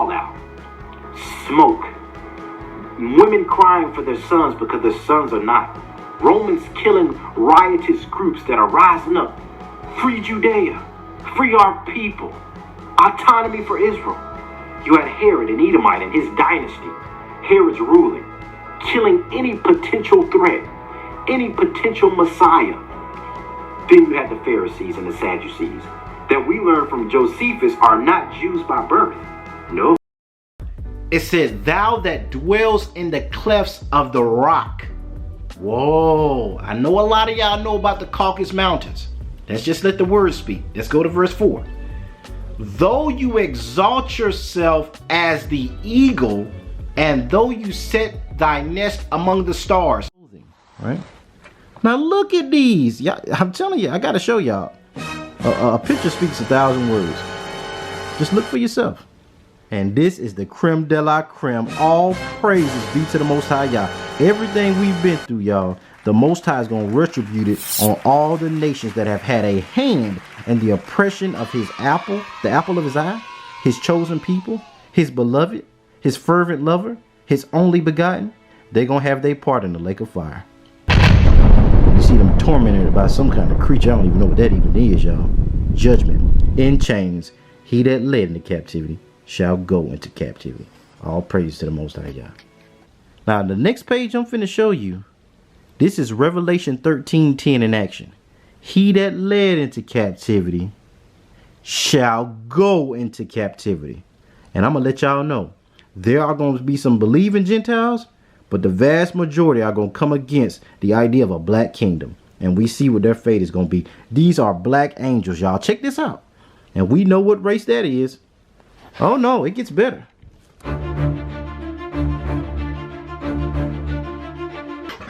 fallout, smoke, women crying for their sons because their sons are not, Romans killing riotous groups that are rising up. Free Judea, free our people, autonomy for Israel. You had Herod, an Edomite, and his dynasty. Herod's ruling, killing any potential threat, any potential Messiah. Then you had the Pharisees and the Sadducees that we learn from Josephus are not Jews by birth. No. It said, thou that dwells in the clefts of the rock. Whoa, I know a lot of y'all know about the Caucasus Mountains. Let's just let the word speak. Let's go to verse 4. Though you exalt yourself as the eagle, and though you set thy nest among the stars. Right? Now look at these. I'm telling you, I gotta show y'all. A picture speaks 1,000 words. Just look for yourself. And this is the creme de la creme. All praises be to the Most High, y'all. Everything we've been through, y'all, the Most High is going to retribute it on all the nations that have had a hand in the oppression of his apple, the apple of his eye, his chosen people, his beloved, his fervent lover, his only begotten. They're going to have their part in the lake of fire. You see them tormented by some kind of creature. I don't even know what that even is, y'all. Judgment in chains. He that led into captivity shall go into captivity. All praise to the Most High, y'all. Now, the next page I'm finna show you, this is Revelation 13:10 in action. He that led into captivity shall go into captivity. And I'm gonna let y'all know, there are going to be some believing Gentiles, but the vast majority are going to come against the idea of a black kingdom. And we see what their fate is going to be. These are black angels, y'all. Check this out. And we know what race that is. Oh no, it gets better.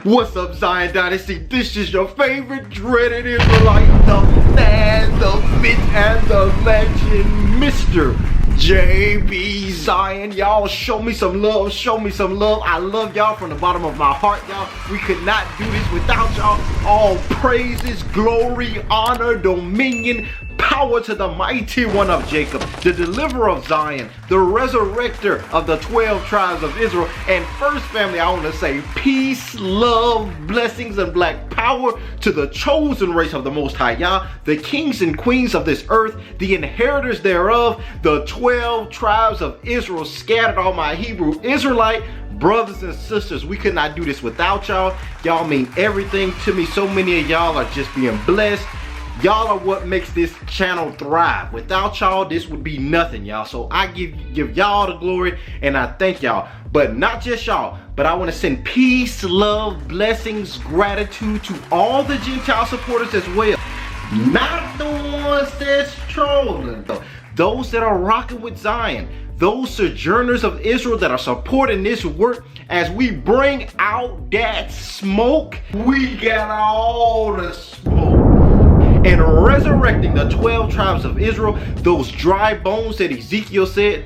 What's up, Zion Dynasty? This is your favorite dreaded Israelite, the man, the myth, and the legend, Mr. JB Zion. Y'all show me some love, show me some love. I love y'all from the bottom of my heart, y'all. We could not do this without y'all. All praises, glory, honor, dominion, power to the mighty one of Jacob, the deliverer of Zion, the resurrector of the 12 tribes of Israel. And first, family, I want to say peace, love, blessings, and black power to the chosen race of the Most High, Yah, the kings and queens of this earth, the inheritors thereof, the 12 tribes of Israel scattered, all my Hebrew Israelite brothers and sisters. We could not do this without y'all. Y'all mean everything to me. So many of y'all are just being blessed. Y'all are what makes this channel thrive. Without y'all, this would be nothing, y'all. So I give y'all the glory and I thank y'all. But not just y'all, but I want to send peace, love, blessings, gratitude to all the Gentile supporters as well. Not the ones that's trolling, though. Those that are rocking with Zion. Those sojourners of Israel that are supporting this work as we bring out that smoke. We got all the smoke. And resurrecting the 12 tribes of Israel, those dry bones that Ezekiel said.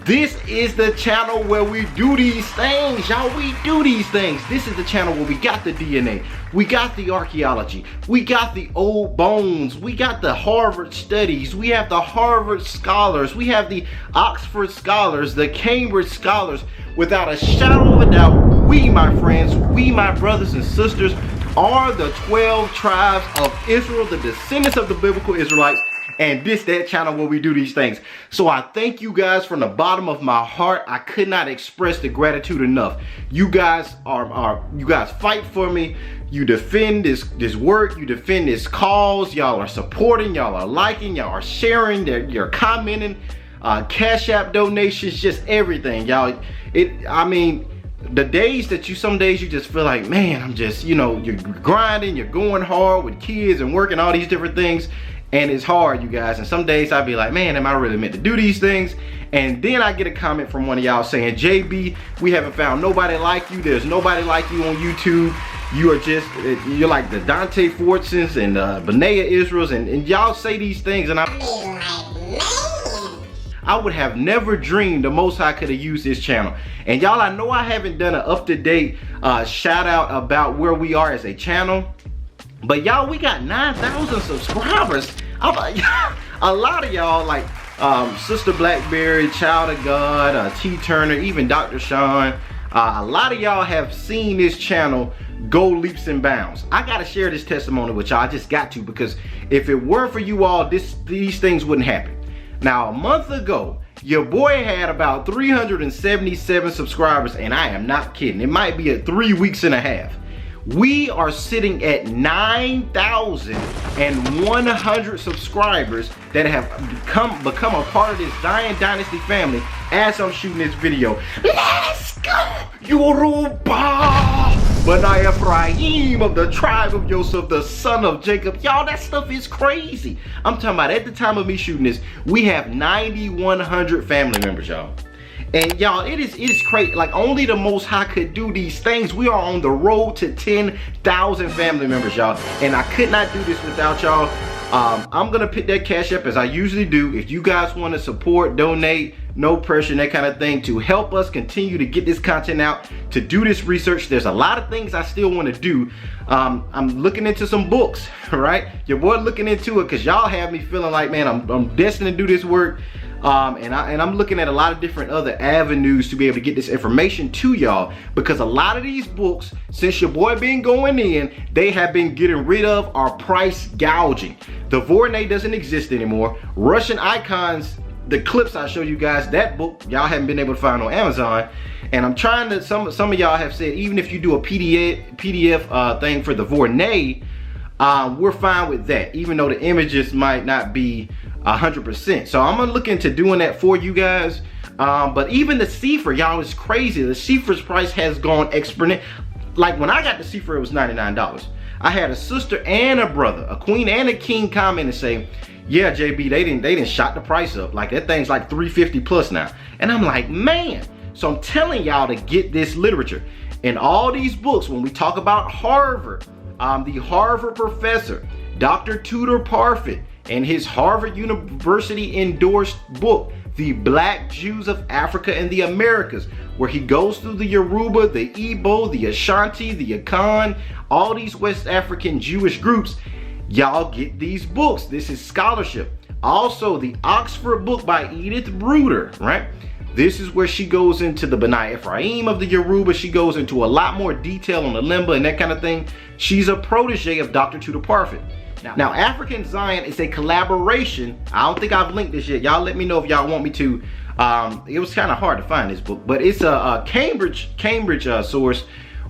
This is the channel where we do these things, y'all. We do these things. This is the channel where we got the DNA, we got the archaeology, we got the old bones, we got the Harvard studies, we have the Harvard scholars, we have the Oxford scholars, the Cambridge scholars. Without a shadow of a doubt, we, my friends, we, my brothers and sisters, are the 12 tribes of Israel, the descendants of the biblical Israelites. And this, that channel where we do these things. So I thank you guys from the bottom of my heart. I could not express the gratitude enough. You guys you guys fight for me. You defend this work. You defend this cause. Y'all are supporting. Y'all are liking. Y'all are sharing. You're commenting. Cash App donations, just everything, y'all. I mean, the days that some days you just feel like, man, I'm just, you know, you're grinding, you're going hard with kids and working all these different things. And it's hard, you guys. And some days I'll be like, man, am I really meant to do these things? And then I get a comment from one of y'all saying, JB, we haven't found nobody like you. There's nobody like you on YouTube. You're like the Dante Fortsons and Benea Israels. And y'all say these things and I would have never dreamed the Most High could have used this channel. And y'all, I know I haven't done an up-to-date shout out about where we are as a channel. But y'all, we got 9,000 subscribers. A lot of y'all, like, Sister Blackberry, Child of God, T Turner, even Dr. Sean. A lot of y'all have seen this channel go leaps and bounds. I gotta share this testimony with y'all. I just got to, because if it weren't for you all, these things wouldn't happen. Now, a month ago, your boy had about 377 subscribers, and I am not kidding. It might be at 3 weeks and a half. We are sitting at 9,100 subscribers that have become a part of this Zion Dynasty family as I'm shooting this video. Let's go, Yoruba! Benai Ephraim of the tribe of Joseph, the son of Jacob. Y'all, that stuff is crazy. I'm talking about at the time of me shooting this, we have 9,100 family members, y'all. And y'all, it is crazy. Like, only the Most High could do these things. We are on the road to 10,000 family members, y'all. And I could not do this without y'all. I'm gonna put that cash up as I usually do. If you guys want to support, donate, no pressure, and that kind of thing, to help us continue to get this content out, to do this research. There's a lot of things I still want to do. I'm looking into some books, right? Your boy looking into it, because y'all have me feeling like, man, I'm destined to do this work. And I'm looking at a lot of different other avenues to be able to get this information to y'all, because a lot of these books, since your boy been going in, they have been getting rid of or price gouging. The Vornay doesn't exist anymore. Russian Icons, the clips I show you guys, that book y'all haven't been able to find on Amazon. And I'm trying to, some of y'all have said, even if you do a PDF thing for the Vornay, we're fine with that, even though the images might not be 100%. So I'm gonna look into doing that for you guys. But even the Sefer, y'all, is crazy. The Sefer's price has gone exponential. Like, when I got the Sefer, it was $99. I had a sister and a brother, a queen and a king, comment and say, yeah, JB, they didn't shot the price up. Like, that thing's like $350 plus now. And I'm like, man. So I'm telling y'all to get this literature. In all these books, when we talk about Harvard, the Harvard professor, Dr. Tudor Parfit, and his Harvard University endorsed book, The Black Jews of Africa and the Americas, where he goes through the Yoruba, the Igbo, the Ashanti, the Akan, all these West African Jewish groups. Y'all get these books. This is scholarship. Also, the Oxford book by Edith Bruder, right? This is where she goes into the Benai Ephraim of the Yoruba. She goes into a lot more detail on the Limba and that kind of thing. She's a protege of Dr. Tudor Parfit. Now, African Zion is a collaboration. I don't think I've linked this yet. Y'all let me know if y'all want me to. It was kind of hard to find this book, but it's a Cambridge source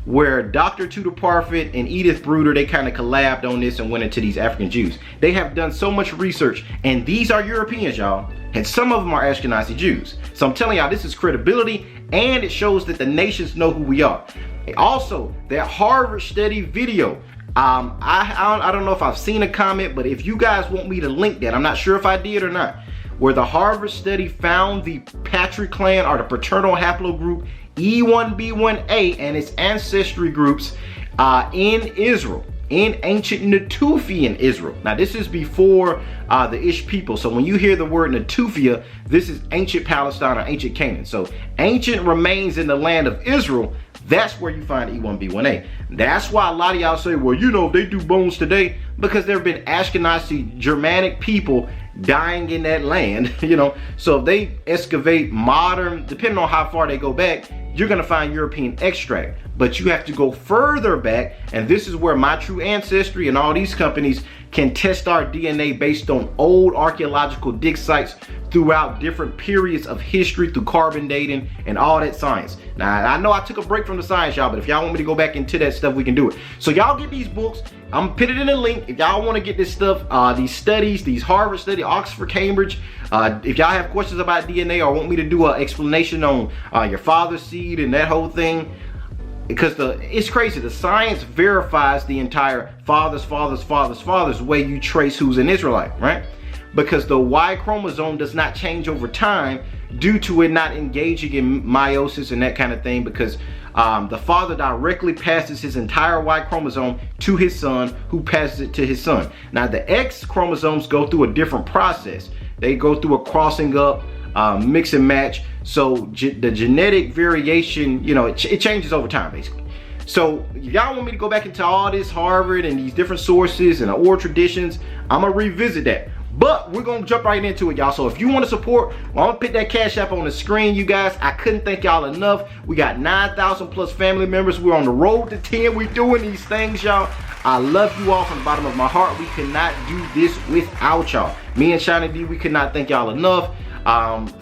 where Dr. Tudor Parfit and Edith Bruder, they kind of collabed on this and went into these African Jews. They have done so much research, and these are Europeans, y'all, and some of them are Ashkenazi Jews. So I'm telling y'all, this is credibility, and it shows that the nations know who we are. Also, that Harvard study video, I don't know if I've seen a comment, but if you guys want me to link that, I'm not sure if I did or not, where the Harvard study found the Patrick clan, or the paternal haplogroup E1B1A, and its ancestry groups in Israel, in ancient Natufian Israel. Now, this is before the Ish people. So when you hear the word Natufia, this is ancient Palestine or ancient Canaan. So ancient remains in the land of Israel. That's where you find E1B1A. That's why a lot of y'all say, well, you know, they do bones today, because there have been Ashkenazi Germanic people dying in that land, you know. So if they excavate modern, depending on how far they go back, you're gonna find European extract. But you have to go further back, and this is where My True Ancestry and all these companies can test our DNA based on old archaeological dig sites throughout different periods of history, through carbon dating and all that science. Now, I know I took a break from the science, y'all, but if y'all want me to go back into that stuff, we can do it. So y'all get these books. I'm gonna put it in the link. If y'all want to get this stuff, these studies, these Harvard study, Oxford, Cambridge, if y'all have questions about DNA or want me to do an explanation on your father's seed and that whole thing, because it's crazy. The science verifies the entire father's way you trace who's an Israelite, right? Because the Y chromosome does not change over time due to it not engaging in meiosis and that kind of thing, because the father directly passes his entire Y chromosome to his son, who passes it to his son. Now, the X chromosomes go through a different process. They go through a crossing up, mix and match. So the genetic variation, you know, it changes over time, basically. So if y'all want me to go back into all this Harvard and these different sources and oral traditions, I'm gonna revisit that. But we're gonna jump right into it, y'all. So if you want to support, well, I'm gonna put that Cash App on the screen, you guys. I couldn't thank y'all enough. We got 9,000 plus family members. We're on the road to 10. We're doing these things, y'all. I love you all from the bottom of my heart. We cannot do this without y'all. Me and Shiny D, we could not thank y'all enough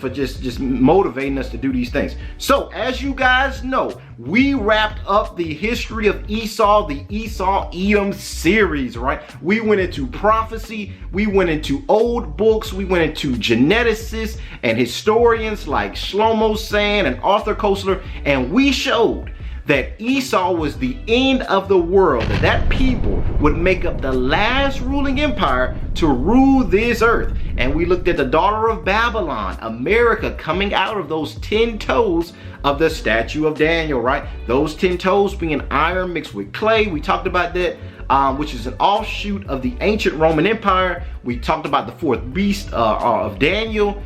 for just motivating us to do these things. So as you guys know, we wrapped up the history of Esau, the Esau-Edom series, right? We went into prophecy, we went into old books, we went into geneticists and historians like Shlomo Sand and Arthur Koestler, and we showed that Esau was the end of the world, that people would make up the last ruling empire to rule this earth. And we looked at the daughter of Babylon, America, coming out of those 10 toes of the statue of Daniel, right? Those 10 toes being iron mixed with clay. We talked about that, which is an offshoot of the ancient Roman Empire. We talked about the fourth beast of Daniel.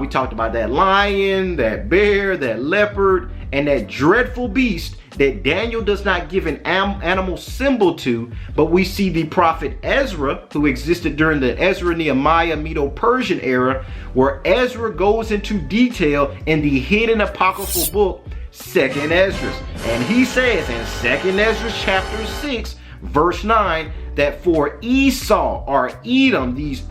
We talked about that lion, that bear, that leopard, and that dreadful beast that Daniel does not give an animal symbol to, but we see the prophet Ezra, who existed during the Ezra-Nehemiah Medo-Persian era, where Ezra goes into detail in the hidden apocryphal book, 2nd Ezra. And he says in 2nd Ezra chapter 6, verse 9, that for Esau or Edom, these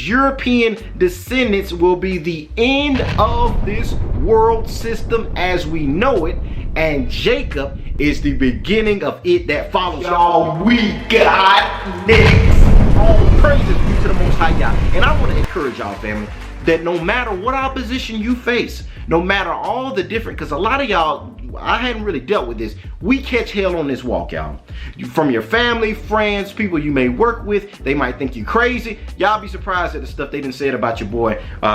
European descendants, will be the end of this world system as we know it, and Jacob is the beginning of it that follows. Y'all, we got next. All praises be to the Most High Yah. And I want to encourage y'all, family, that no matter what opposition you face, no matter all the different, because a lot of y'all, I hadn't really dealt with this, we catch hell on this walk, y'all. From your family, friends, people you may work with, they might think you crazy. Y'all be surprised at the stuff they done said about your boy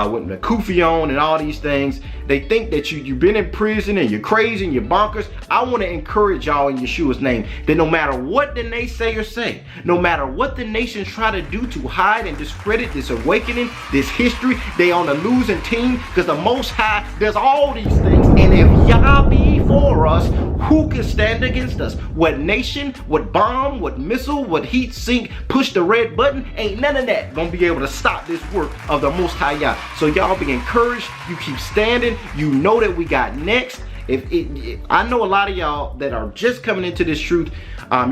with the kufi on and all these things. They think that you've been in prison and you're crazy and you're bonkers. I want to encourage y'all in Yeshua's name that no matter what the naysayers say, no matter what the nations try to do to hide and discredit this awakening, this history, they on a losing team, because the Most High does all these things. And if y'all be for us, who can stand against us? What nation, what bomb, what missile, what heat sink, push the red button? Ain't none of that gonna be able to stop this work of the Most High Yah. So y'all be encouraged. You keep standing. You know that we got next. I know a lot of y'all that are just coming into this truth,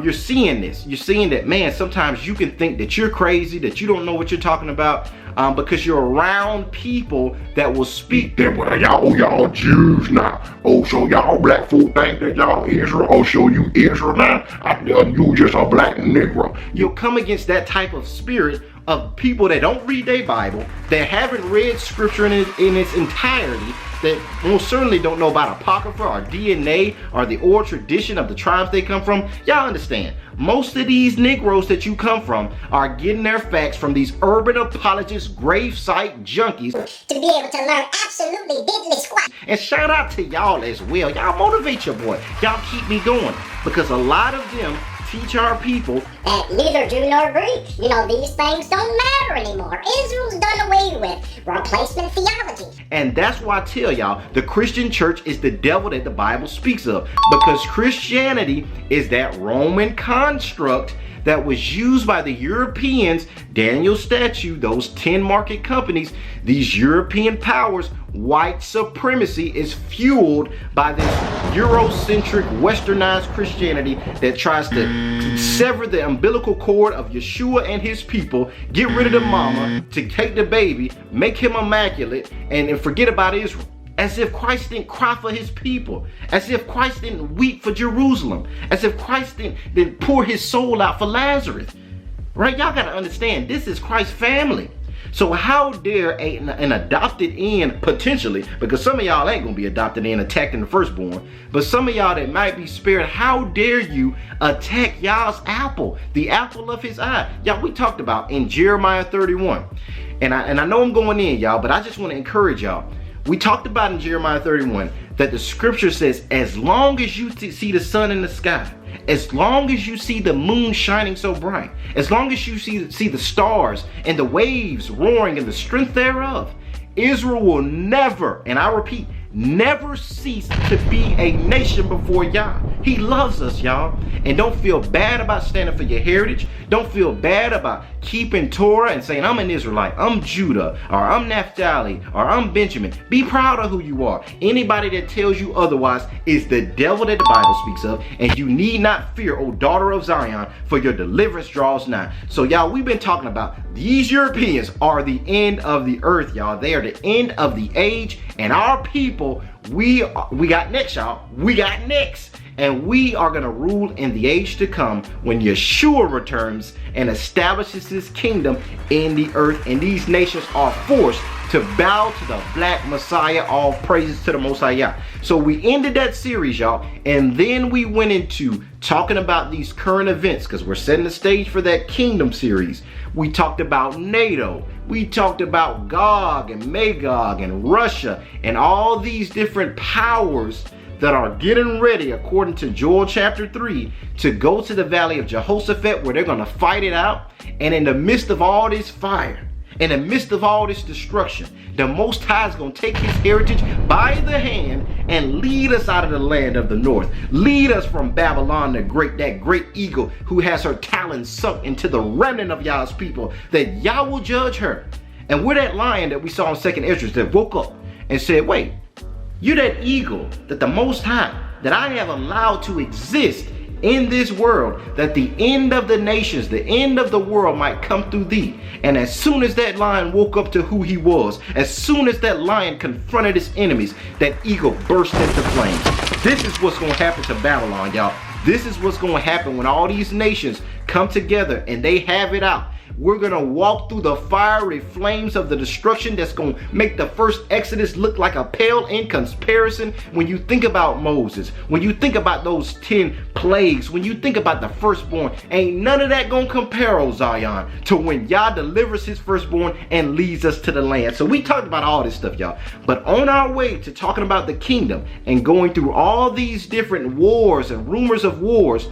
you're seeing this. You're seeing that, man, sometimes you can think that you're crazy, that you don't know what you're talking about, because you're around people that will speak. Well, y'all Jews now. Oh, so y'all black folk think that y'all Israel. Oh, so you Israel now? You just a black Negro. You'll come against that type of spirit of people that don't read their Bible, that haven't read scripture in its entirety, that most certainly don't know about Apocrypha or DNA or the oral tradition of the tribes they come from. Y'all understand, most of these Negroes that you come from are getting their facts from these urban apologists, gravesite junkies, to be able to learn absolutely diddly squat. And shout out to y'all as well. Y'all motivate your boy. Y'all keep me going, because a lot of them teach our people that neither Jew nor Greek, you know, these things don't matter anymore. Israel's done away with. Replacement theology. And that's why I tell y'all, the Christian church is the devil that the Bible speaks of, because Christianity is that Roman construct that was used by the Europeans, Daniel's statue, those 10 market companies, these European powers. White supremacy is fueled by this Eurocentric, westernized Christianity that tries to sever the umbilical cord of Yeshua and his people, get rid of the mama, to take the baby, make him immaculate, and forget about Israel. As if Christ didn't cry for his people. As if Christ didn't weep for Jerusalem. As if Christ didn't pour his soul out for Lazarus. Right? Y'all gotta understand, this is Christ's family. So how dare an adopted end, potentially, because some of y'all ain't gonna be adopted in, attacking the firstborn, but some of y'all that might be spared, how dare you attack y'all's apple, the apple of his eye? Y'all, we talked about in Jeremiah 31. And I know I'm going in, y'all, but I just want to encourage y'all. We talked about in Jeremiah 31 that the scripture says, as long as you see the sun in the sky, as long as you see the moon shining so bright, as long as you see the stars and the waves roaring and the strength thereof, Israel will never, and I repeat, never cease to be a nation before Yah. He loves us, y'all. And don't feel bad about standing for your heritage. Don't feel bad about keeping Torah and saying, I'm an Israelite, I'm Judah, or I'm Naphtali, or I'm Benjamin. Be proud of who you are. Anybody that tells you otherwise is the devil that the Bible speaks of, and you need not fear, O daughter of Zion, for your deliverance draws nigh. So y'all, we've been talking about these Europeans are the end of the earth, y'all. They are the end of the age, and our people, we got next, y'all. We got next. And we are going to rule in the age to come when Yeshua returns and establishes his kingdom in the earth. And these nations are forced to bow to the black Messiah. All praises to the Most High Yah. So we ended that series, y'all. And then we went into talking about these current events because we're setting the stage for that kingdom series. We talked about NATO. We talked about Gog and Magog and Russia and all these different powers that are getting ready, according to Joel chapter 3, to go to the valley of Jehoshaphat, where they're going to fight it out. And in the midst of all this fire, in the midst of all this destruction, the Most High is going to take his heritage by the hand and lead us out of the land of the north. Lead us from Babylon, that great eagle who has her talons sunk into the remnant of Yah's people, that Yah will judge her. And we're that lion that we saw in 2nd Esdras that woke up and said, wait, you're that eagle that the Most High, that I have allowed to exist in this world, that the end of the nations, the end of the world might come through thee. And as soon as that lion woke up to who he was, as soon as that lion confronted his enemies, that eagle burst into flames. This is what's going to happen to Babylon, y'all. This is what's going to happen when all these nations come together and they have it out. We're going to walk through the fiery flames of the destruction that's going to make the first Exodus look like a pale in comparison. When you think about Moses, when you think about those 10 plagues, when you think about the firstborn, ain't none of that going to compare, O Zion, to when Yah delivers his firstborn and leads us to the land. So we talked about all this stuff, y'all. But on our way to talking about the kingdom and going through all these different wars and rumors of wars,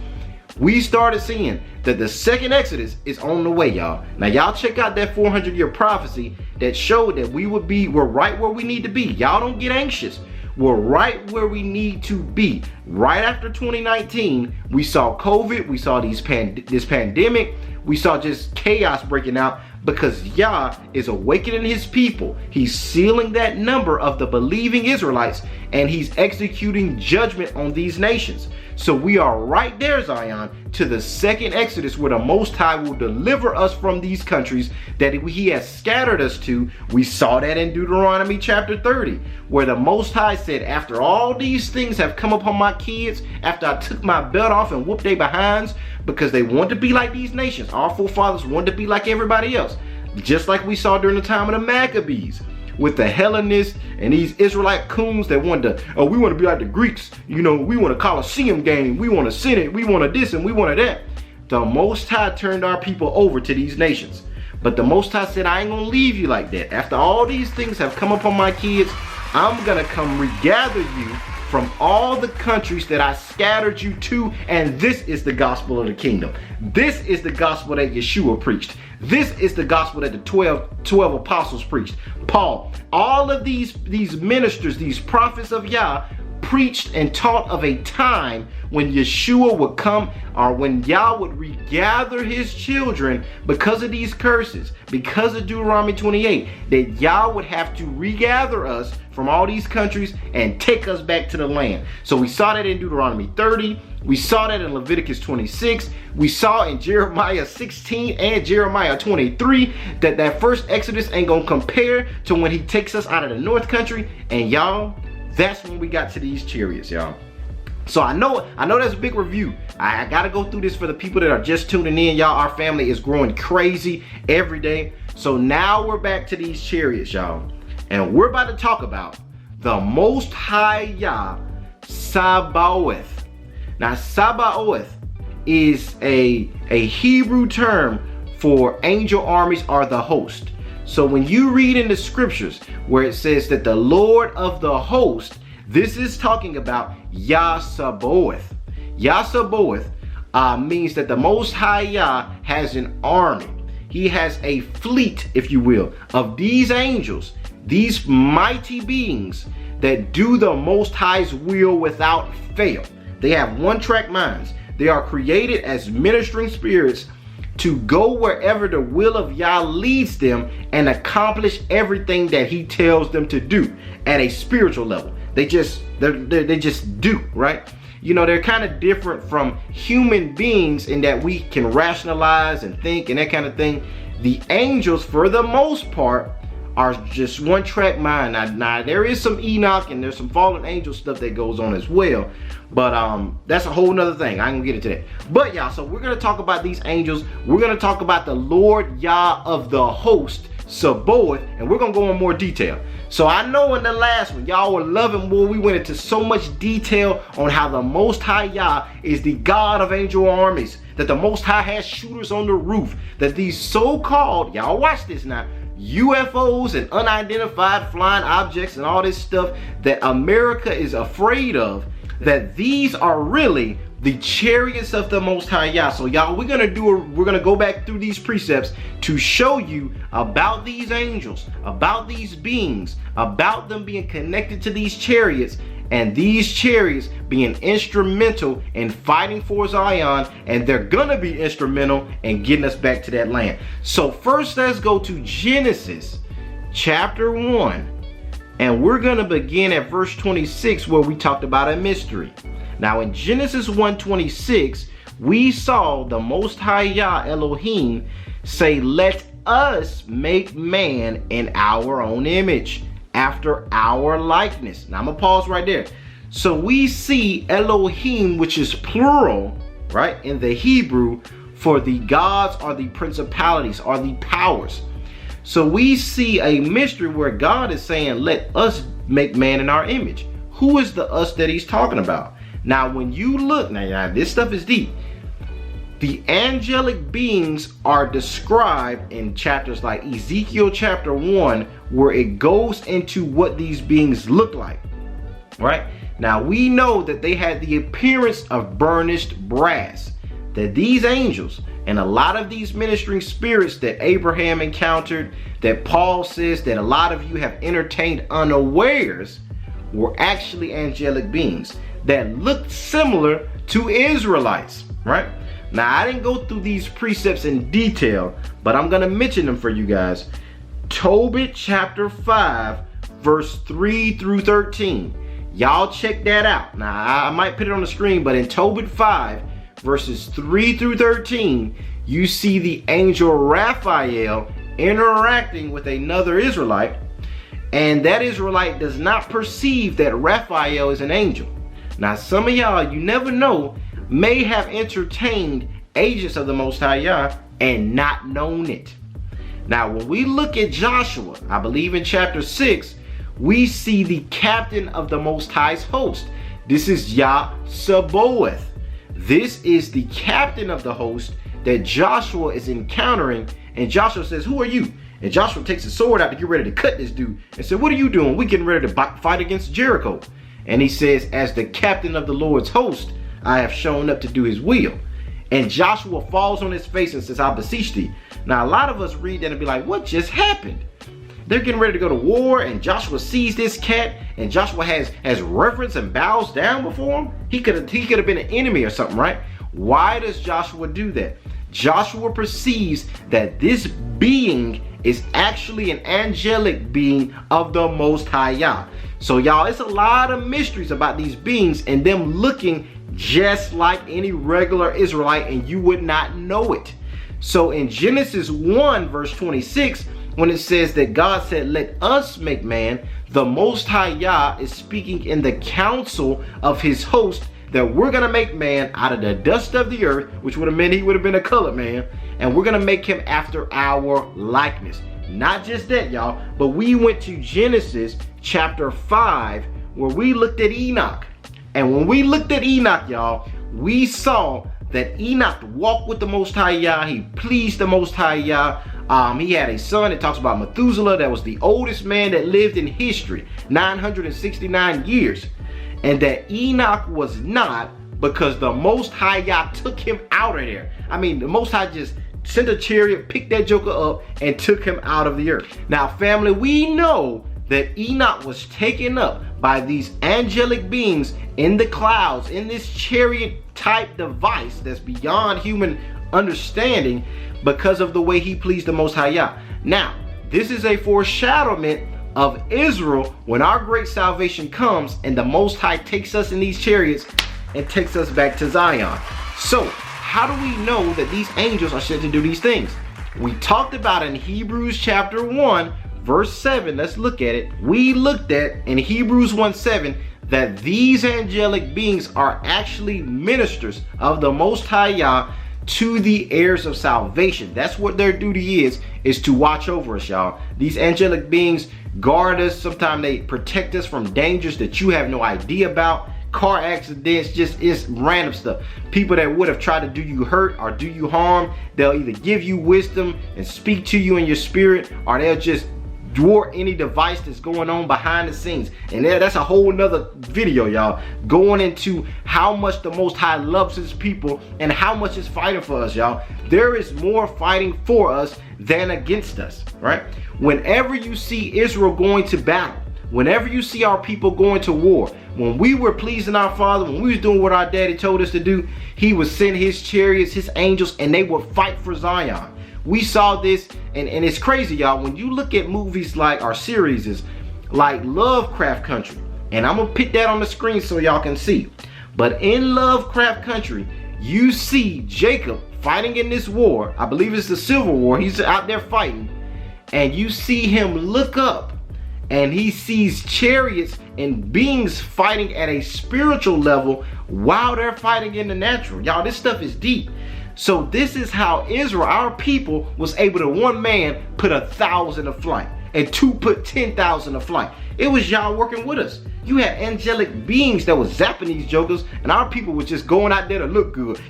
we started seeing that the second Exodus is on the way, y'all. Now, y'all check out that 400-year prophecy that showed that we're right where we need to be. Y'all don't get anxious. We're right where we need to be. Right after 2019, we saw COVID, we saw this pandemic, we saw just chaos breaking out because Yah is awakening his people. He's sealing that number of the believing Israelites, and he's executing judgment on these nations. So we are right there, Zion, to the second Exodus, where the Most High will deliver us from these countries that he has scattered us to. We saw that in Deuteronomy chapter 30, where the Most High said, after all these things have come upon my kids, after I took my belt off and whooped their behinds, because they want to be like these nations. Our forefathers wanted to be like everybody else, just like we saw during the time of the Maccabees, with the Hellenists and these Israelite coons that wanted to, oh, we want to be like the Greeks. You know, we want a Colosseum game. We want a Senate. We want a this and we want a that. The Most High turned our people over to these nations. But the Most High said, I ain't going to leave you like that. After all these things have come upon my kids, I'm going to come regather you from all the countries that I scattered you to, and this is the gospel of the kingdom. This is the gospel that Yeshua preached. This is the gospel that the 12 apostles preached. Paul, all of these ministers, these prophets of Yah, preached and taught of a time when Yeshua would come, or when Yah would regather his children because of these curses, because of Deuteronomy 28, that Yah would have to regather us from all these countries and take us back to the land. So we saw that in Deuteronomy 30. We saw that in Leviticus 26. We saw in Jeremiah 16 and Jeremiah 23 that first Exodus ain't gonna compare to when he takes us out of the north country. And y'all, that's when we got to these chariots, y'all. So I know that's a big review. I gotta go through this for the people that are just tuning in, y'all. Our family is growing crazy every day. So now we're back to these chariots, y'all. And we're about to talk about the Most High Yah Sabaoth. Now, Sabaoth is a Hebrew term for angel armies or the host. So when you read in the scriptures where it says that the Lord of the host, this is talking about Yah Sabaoth. Yah Sabaoth means that the Most High Yah has an army. He has a fleet, if you will, of these angels, these mighty beings that do the Most High's will without fail. They have one-track minds. They are created as ministering spirits to go wherever the will of Yah leads them and accomplish everything that he tells them to do at a spiritual level. They just do, right? You know, they're kind of different from human beings in that we can rationalize and think and that kind of thing. The angels, for the most part, are just one-track mind. Now there is some Enoch and there's some fallen angel stuff that goes on as well, but that's a whole nother thing. I ain't gonna get into that. But y'all, so we're gonna talk about these angels. We're gonna talk about the Lord Yah of the host, Sabaoth, and we're gonna go in more detail. So I know in the last one, y'all were loving where we went into so much detail on how the Most High Yah is the God of angel armies, that the Most High has shooters on the roof, that these so-called, y'all watch this now, UFOs and unidentified flying objects and all this stuff that America is afraid of, that these are really the chariots of the Most High Yah. So y'all, we're gonna go back through these precepts to show you about these angels, about these beings, about them being connected to these chariots, and these chariots being instrumental in fighting for Zion, and they're gonna be instrumental in getting us back to that land. So first, let's go to Genesis chapter 1, and we're gonna begin at verse 26, where we talked about a mystery. Now in Genesis 1:26, we saw the Most High Yah Elohim say, "Let us make man in our own image, after our likeness." Now I'm gonna pause right there. So we see Elohim, which is plural, right, in the Hebrew, for the gods or the principalities or the powers. So we see a mystery where God is saying, let us make man in our image. Who is the us that he's talking about? Now when you look, now this stuff is deep. The angelic beings are described in chapters like Ezekiel chapter 1, where it goes into what these beings look like, right? Now we know that they had the appearance of burnished brass, that these angels and a lot of these ministering spirits that Abraham encountered, that Paul says that a lot of you have entertained unawares, were actually angelic beings that looked similar to Israelites, right? Now, I didn't go through these precepts in detail, but I'm gonna mention them for you guys. Tobit chapter 5, verse 3 through 13. Y'all check that out. Now, I might put it on the screen, but in Tobit 5, verses 3 through 13, you see the angel Raphael interacting with another Israelite, and that Israelite does not perceive that Raphael is an angel. Now, some of y'all, you never know, may have entertained agents of the Most High Yah and not known it. Now, when we look at Joshua, I believe in chapter 6, we see the captain of the Most High's host. This is Yah Sabaoth. This is the captain of the host that Joshua is encountering, and Joshua says, "Who are you?" And Joshua takes his sword out to get ready to cut this dude and said, "What are you doing? We getting ready to fight against Jericho." And he says, "As the captain of the Lord's host, I have shown up to do his will." And Joshua falls on his face and says, "I beseech thee." Now, a lot of us read that and be like, what just happened? They're getting ready to go to war, and Joshua sees this cat, and Joshua has reverence and bows down before him. He could have been an enemy or something, right? Why does Joshua do that? Joshua perceives that this being is actually an angelic being of the Most High Yah. So y'all, it's a lot of mysteries about these beings and them looking just like any regular Israelite, and you would not know it. So in Genesis 1 verse 26, when it says that God said, "Let us make man," the Most High Yah is speaking in the council of his host that we're gonna make man out of the dust of the earth, which would have meant he would have been a colored man, and we're gonna make him after our likeness. Not just that, y'all, but we went to Genesis chapter 5, where we looked at Enoch. And when we looked at Enoch, y'all, we saw that Enoch walked with the Most High Yah. He pleased the Most High Yah. He had a son. It talks about Methuselah, that was the oldest man that lived in history, 969 years. And that Enoch was not, because the Most High Yah took him out of there. I mean, the Most High just sent a chariot, picked that joker up, and took him out of the earth. Now, family, we know that Enoch was taken up by these angelic beings in the clouds, in this chariot type device that's beyond human understanding, because of the way he pleased the Most High Yah. Now, this is a foreshadowment of Israel when our great salvation comes and the Most High takes us in these chariots and takes us back to Zion. So, how do we know that these angels are sent to do these things? We talked about in Hebrews chapter 1, verse 7. Let's look at it. We looked at in Hebrews 1:7 that these angelic beings are actually ministers of the Most High Yah to the heirs of salvation. That's what their duty is to watch over us, y'all. These angelic beings guard us. Sometimes they protect us from dangers that you have no idea about. Car accidents, just is random stuff. People that would have tried to do you hurt or do you harm, they'll either give you wisdom and speak to you in your spirit, or they'll just thwart any device that's going on behind the scenes. And that's a whole nother video, y'all, going into how much the Most High loves his people and how much is fighting for us, y'all. There is more fighting for us than against us, right? Whenever you see Israel going to battle, whenever you see our people going to war, when we were pleasing our Father, when we was doing what our daddy told us to do, he would send his chariots, his angels, and they would fight for Zion. We saw this, and it's crazy, y'all. When you look at movies like, our series is like Lovecraft Country, and I'm gonna put that on the screen so y'all can see. But in Lovecraft Country, you see Jacob fighting in this war. I believe it's the Civil War. He's out there fighting, and you see him look up, and he sees chariots and beings fighting at a spiritual level while they're fighting in the natural. Y'all, this stuff is deep. So this is how Israel, our people, was able to, one man put 1,000 to flight and two put 10,000 to flight. It was y'all working with us. You had angelic beings that was zapping these jokers, and our people was just going out there to look good.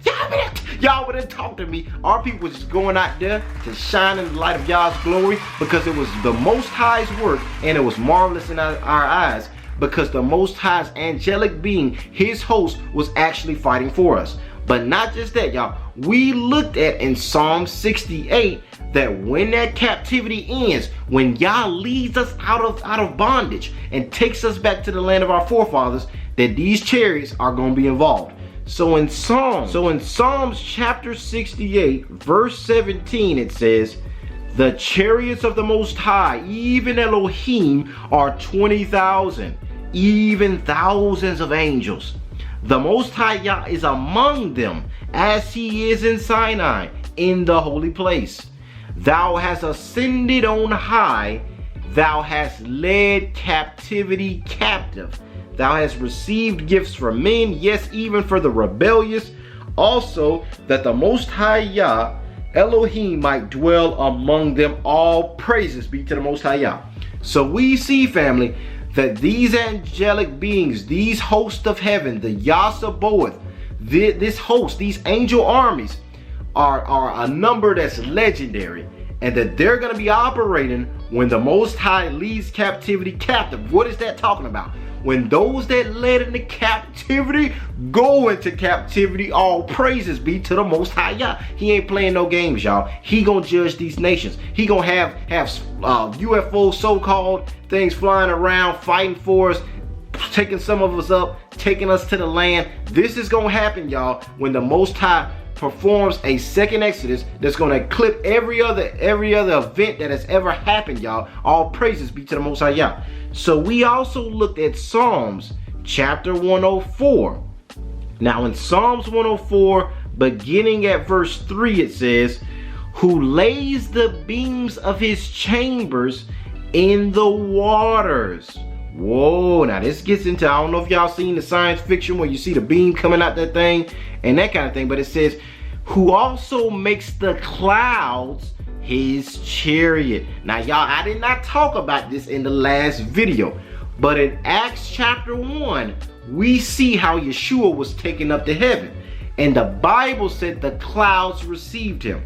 Y'all wouldn't talk to me. Our people was just going out there to shine in the light of Yah's glory, because it was the Most High's work, and it was marvelous in our eyes, because the Most High's angelic being, his host, was actually fighting for us. But not just that, y'all. We looked at in Psalm 68 that when that captivity ends, when Yah leads us out of bondage and takes us back to the land of our forefathers, that these chariots are going to be involved. So in Psalms chapter 68, verse 17, it says, "The chariots of the Most High, even Elohim, are 20,000, even thousands of angels. The Most High Yah is among them, as he is in Sinai, in the holy place. Thou hast ascended on high, thou hast led captivity captive. Thou hast received gifts from men, yes, even for the rebellious, also that the Most High Yah, Elohim, might dwell among them. All praises be to the Most High Yah." So we see, family, that these angelic beings, these hosts of heaven, the Yah Sabaoth, this host, these angel armies, are a number that's legendary, and that they're going to be operating when the Most High leads captivity captive. What is that talking about? When those that led into captivity go into captivity, all praises be to the Most High Yah. He ain't playing no games, y'all. He gonna judge these nations. He gonna have UFO so-called things flying around, fighting for us, taking some of us up, taking us to the land. This is gonna happen, y'all, when the Most High performs a second Exodus that's gonna eclipse every other event that has ever happened, y'all. All praises be to the Most High Yah. So we also looked at Psalms chapter 104. Now in Psalms 104, beginning at verse 3, it says, "Who lays the beams of his chambers in the waters." Whoa, now this gets into, I don't know if y'all seen the science fiction where you see the beam coming out that thing and that kind of thing, but it says, "Who also makes the clouds his chariot." Now y'all, I did not talk about this in the last video, but in Acts chapter 1, we see how Yeshua was taken up to heaven, and the Bible said the clouds received him.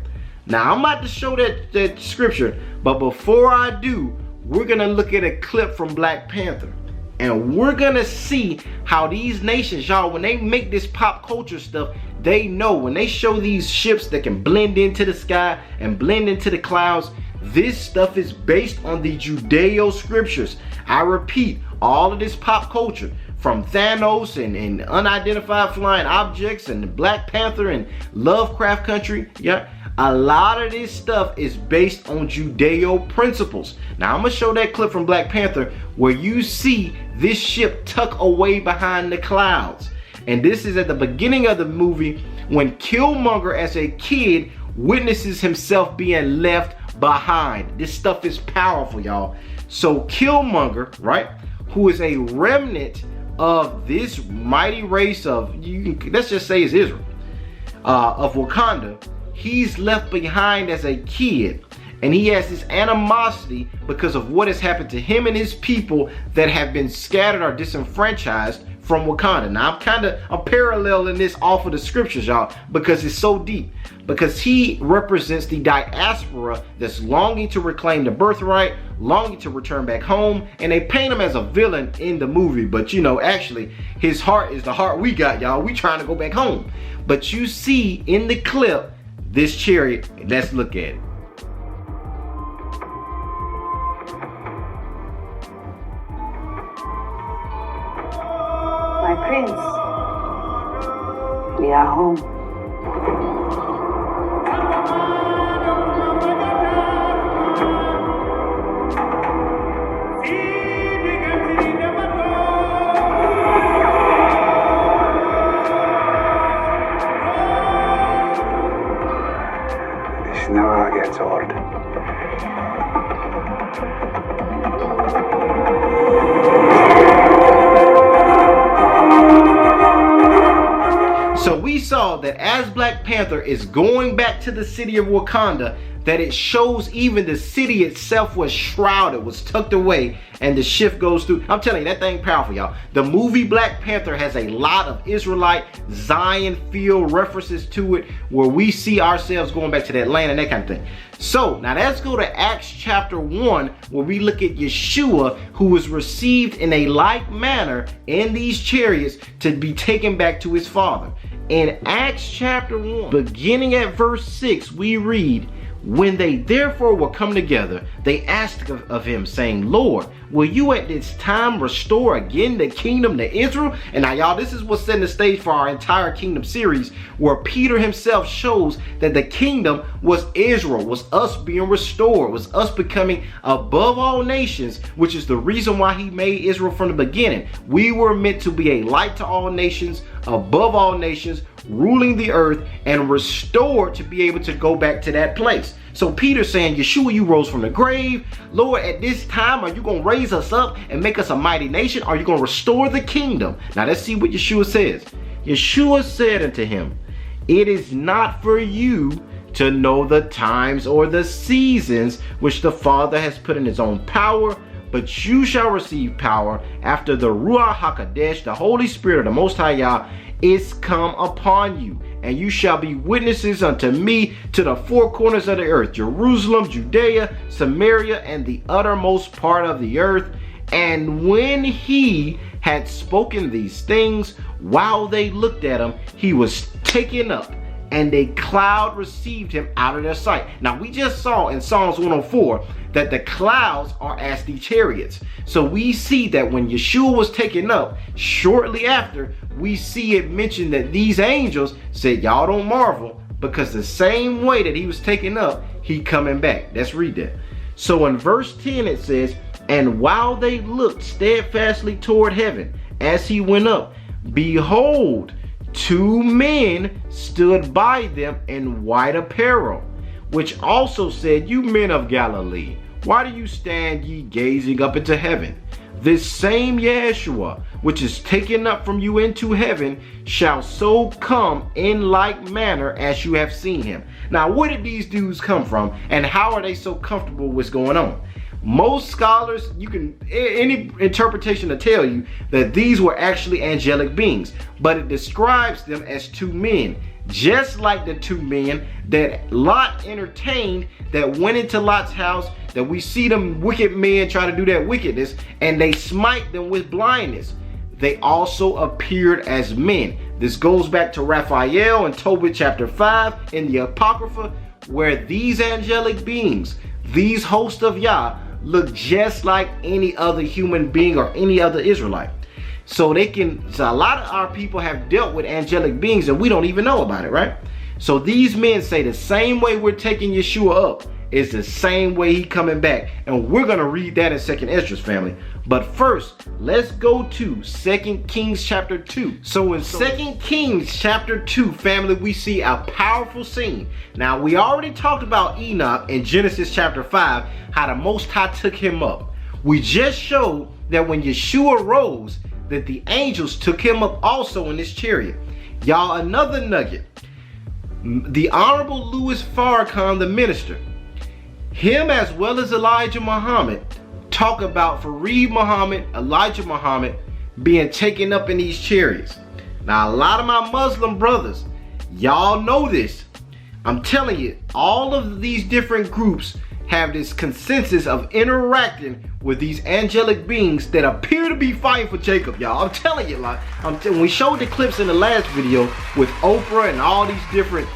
Now I'm about to show that scripture, but before I do, we're gonna look at a clip from Black Panther, and we're gonna see how these nations, y'all, when they make this pop culture stuff, they know when they show these ships that can blend into the sky and blend into the clouds, this stuff is based on the Judeo scriptures. I repeat, all of this pop culture, from Thanos and unidentified flying objects and the Black Panther and Lovecraft Country, yeah, a lot of this stuff is based on Judeo principles. Now I'm gonna show that clip from Black Panther where you see this ship tuck away behind the clouds. And this is at the beginning of the movie when Killmonger as a kid witnesses himself being left behind. This stuff is powerful, y'all. So Killmonger, right, who is a remnant of this mighty race of, let's just say it's Israel, of Wakanda, he's left behind as a kid. And he has this animosity because of what has happened to him and his people that have been scattered or disenfranchised from Wakanda. Now I'm paralleling this off of the scriptures, y'all, because it's so deep. Because he represents the diaspora that's longing to reclaim the birthright, longing to return back home, and they paint him as a villain in the movie. But you know, actually, his heart is the heart we got, y'all. We trying to go back home. But you see in the clip this chariot. Let's look at it. My prince, we are home. This never gets old. So we saw that as Black Panther is going back to the city of Wakanda, that it shows even the city itself was shrouded, was tucked away, and the shift goes through. I'm telling you, that thing powerful, y'all. The movie Black Panther has a lot of Israelite Zion feel references to it, where we see ourselves going back to that land and that kind of thing. So now let's go to Acts chapter 1, where we look at Yeshua, who was received in a like manner in these chariots to be taken back to his father. In Acts chapter 1, beginning at verse 6, we read, "When they therefore were come together, they asked of him, saying, Lord, will you at this time restore again the kingdom to Israel?" And now, y'all, this is what's setting the stage for our entire kingdom series, where Peter himself shows that the kingdom was Israel, was us being restored, was us becoming above all nations, which is the reason why he made Israel from the beginning. We were meant to be a light to all nations, above all nations, ruling the earth, and restored to be able to go back to that place. So Peter's saying, Yeshua, you rose from the grave. Lord, at this time, are you going to raise us up and make us a mighty nation? Are you going to restore the kingdom? Now let's see what Yeshua says. Yeshua said unto him, it is not for you to know the times or the seasons which the Father has put in his own power, but you shall receive power after the Ruach HaKodesh, the Holy Spirit of the Most High Yah, is come upon you, and you shall be witnesses unto me to the four corners of the earth, Jerusalem, Judea, Samaria, and the uttermost part of the earth. And when he had spoken these things, while they looked at him, he was taken up, and a cloud received him out of their sight. Now we just saw in Psalms 104 that the clouds are as the chariots. So we see that when Yeshua was taken up, shortly after, we see it mentioned that these angels said, y'all don't marvel, because the same way that he was taken up, he coming back. Let's read that. So in verse 10 it says, and while they looked steadfastly toward heaven as he went up, behold, two men stood by them in white apparel, which also said, you men of Galilee, why do you stand ye gazing up into heaven? This same Yeshua, which is taken up from you into heaven, shall so come in like manner as you have seen him. Now, where did these dudes come from, and how are they so comfortable with what's going on? Most scholars, any interpretation to tell you that these were actually angelic beings, but it describes them as two men, just like the two men that Lot entertained that went into Lot's house, that we see them wicked men try to do that wickedness, and they smite them with blindness. They also appeared as men. This goes back to Raphael in Tobit chapter 5 in the Apocrypha, where these angelic beings, these hosts of Yah, look just like any other human being or any other Israelite. So a lot of our people have dealt with angelic beings and we don't even know about it, right? So these men say the same way we're taking Yeshua up is the same way he coming back. And we're going to read that in 2nd Esdras, family. But first, let's go to 2 Kings chapter 2. So in 2 Kings chapter 2, family, we see a powerful scene. Now, we already talked about Enoch in Genesis chapter 5, how the Most High took him up. We just showed that when Yeshua rose, that the angels took him up also in this chariot. Y'all, another nugget. The Honorable Louis Farrakhan, the minister, him as well as Elijah Muhammad talk about Fareed Muhammad, Elijah Muhammad being taken up in these chariots. Now, a lot of my Muslim brothers, y'all know this. I'm telling you, all of these different groups have this consensus of interacting with these angelic beings that appear to be fighting for Jacob, y'all. I'm telling you, like, when we showed the clips in the last video with Oprah and all these different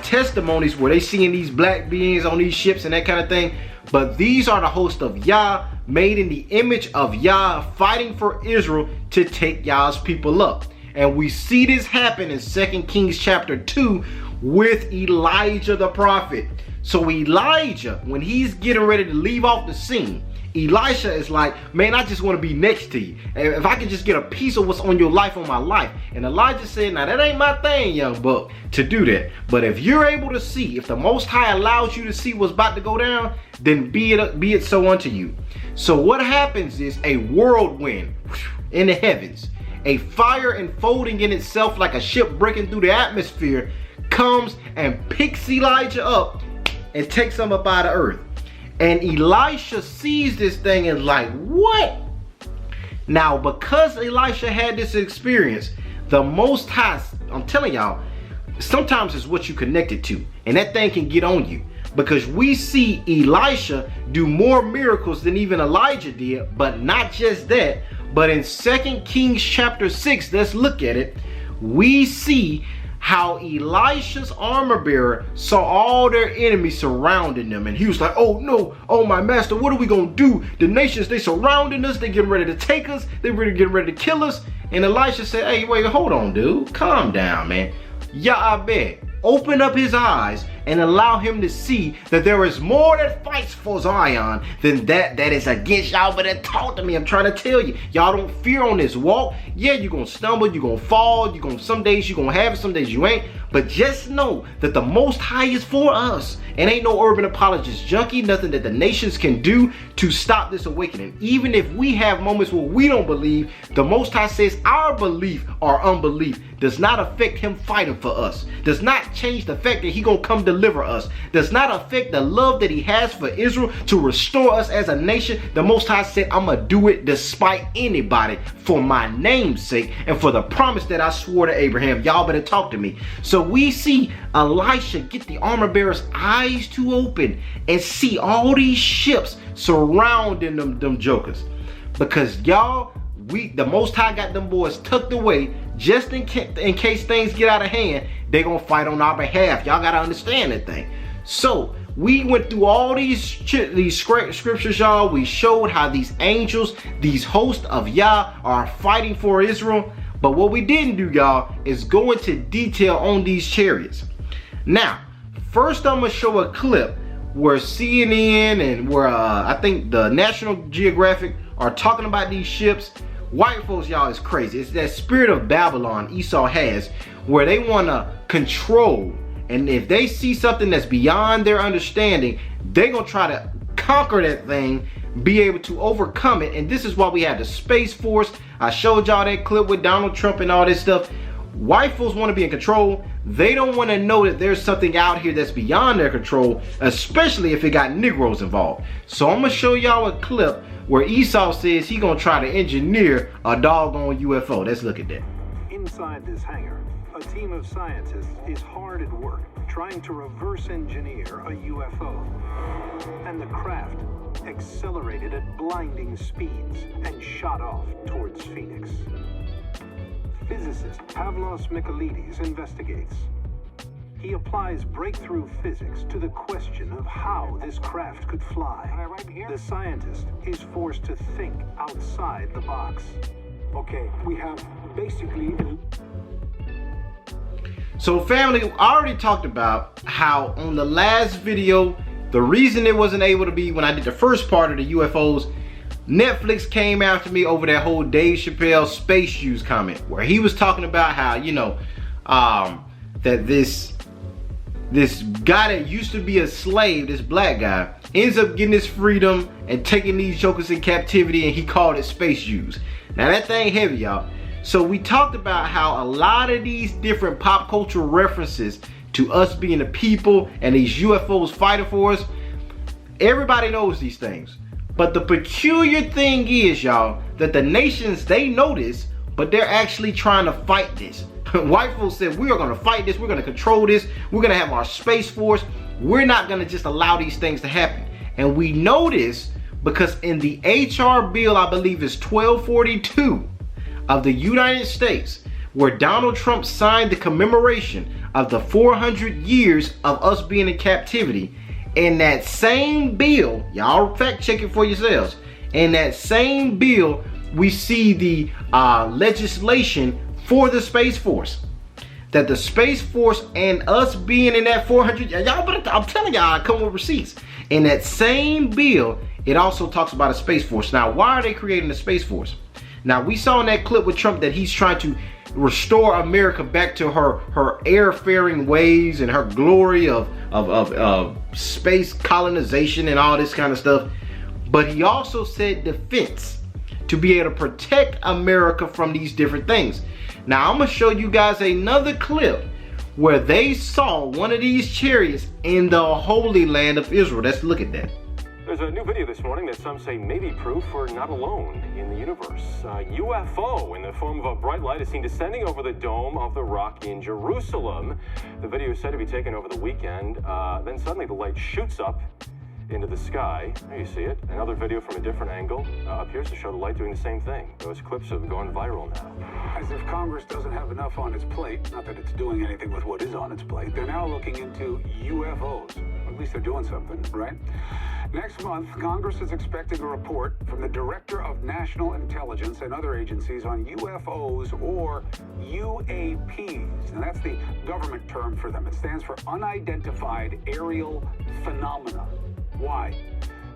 testimonies where they seeing these black beings on these ships and that kind of thing. But these are the hosts of Yah, made in the image of Yah, fighting for Israel to take Yah's people up. And we see this happen in 2 Kings chapter 2 with Elijah the prophet. So Elijah, when he's getting ready to leave off the scene, Elisha is like, man, I just want to be next to you. And if I can just get a piece of what's on your life, on my life. And Elijah said, now that ain't my thing, young buck, to do that. But if you're able to see, if the Most High allows you to see what's about to go down, then be it so unto you. So what happens is a whirlwind in the heavens, a fire enfolding in itself like a ship breaking through the atmosphere, comes and picks Elijah up and takes him up out of earth. And Elisha sees this thing and like, what? Now, because Elisha had this experience, the Most High, I'm telling y'all, sometimes it's what you connected to. And that thing can get on you. Because we see Elisha do more miracles than even Elijah did. But not just that. But in 2 Kings chapter 6, let's look at it. We see how Elisha's armor bearer saw all their enemies surrounding them. And he was like, oh no, oh my master, what are we gonna do? The nations, they surrounding us, they getting ready to take us, they really getting ready to kill us. And Elisha said, hey, wait, hold on, dude, calm down, man. Yahweh, open up his eyes and allow him to see that there is more that fights for Zion than that is against y'all. But that talk to me, I'm trying to tell you, y'all don't fear on this walk. Yeah, you're gonna stumble, you're gonna fall, some days you're gonna have it, some days you ain't. But just know that the Most High is for us. And ain't no urban apologist junkie, nothing that the nations can do to stop this awakening. Even if we have moments where we don't believe, the Most High says our belief or unbelief does not affect him fighting for us. Does not change the fact that he gonna come deliver us. Does not affect the love that he has for Israel to restore us as a nation. The Most High said, I'm gonna do it despite anybody for my name's sake and for the promise that I swore to Abraham. Y'all better talk to me. So we see Elisha get the armor bearer's eyes to open and see all these ships surrounding them jokers. Because y'all, the Most High got them boys tucked away just in case things get out of hand. They gonna fight on our behalf. Y'all gotta understand that thing. So we went through all these scriptures, y'all. We showed how these angels, these hosts of Yah, are fighting for Israel. But what we didn't do, y'all, is go into detail on these chariots. Now, first I'm gonna show a clip where CNN and where I think the National Geographic are talking about these ships. White folks, y'all, is crazy. It's that spirit of Babylon Esau has, where they want to control. And if they see something that's beyond their understanding, they're going to try to conquer that thing, be able to overcome it. And this is why we have the Space Force. I showed y'all that clip with Donald Trump and all this stuff. White folks want to be in control. They don't want to know that there's something out here that's beyond their control, especially if it got Negroes involved. So I'm going to show y'all a clip where Esau says he going to try to engineer a doggone UFO. Let's look at that. Inside this hangar, a team of scientists is hard at work trying to reverse engineer a UFO. And the craft accelerated at blinding speeds and shot off towards Phoenix. Physicist Pavlos Michaelides investigates. he applies breakthrough physics to the question of how this craft could fly. The scientist is forced to think outside the box. Okay, we have basically... So family, I already talked about how on the last video, the reason it wasn't able to be when I did the first part of the UFOs, Netflix came after me over that whole Dave Chappelle space use comment, where he was talking about how, you know, that this guy that used to be a slave, this black guy, ends up getting his freedom and taking these jokers in captivity, and he called it space use. Now that thing heavy, y'all. So we talked about how a lot of these different pop culture references to us being the people and these UFOs fighting for us, everybody knows these things. But the peculiar thing is, y'all, that the nations, they know this, but they're actually trying to fight this. White folks said, we are gonna fight this, we're gonna control this, we're gonna have our space force, we're not gonna just allow these things to happen. And we know this because in the HR bill, I believe it's 1242 of the United States, where Donald Trump signed the commemoration of the 400 years of us being in captivity, in that same bill, y'all fact check it for yourselves, in that same bill, we see the legislation for the Space Force. That the Space Force and us being in that 400, y'all better, I'm telling y'all, I come with receipts. In that same bill, it also talks about a Space Force. Now, why are they creating a Space Force? Now, we saw in that clip with Trump that he's trying to restore America back to her airfaring ways and her glory of space colonization and all this kind of stuff. But he also said defense, to be able to protect America from these different things. Now, I'm gonna show you guys another clip where they saw one of these chariots in the Holy Land of Israel. Let's look at that. There's a new video this morning that some say may be proof we're not alone in the universe. A UFO in the form of a bright light is seen descending over the Dome of the Rock in Jerusalem. The video is said to be taken over the weekend. Then suddenly the light shoots up into the sky. There you see it. Another video from a different angle appears to show the light doing the same thing. Those clips have gone viral now. As if Congress doesn't have enough on its plate, not that it's doing anything with what is on its plate, they're now looking into UFOs. At least they're doing something, right? Next month, Congress is expecting a report from the Director of National Intelligence and other agencies on UFOs, or UAPs. Now, that's the government term for them. It stands for Unidentified Aerial Phenomena. Why?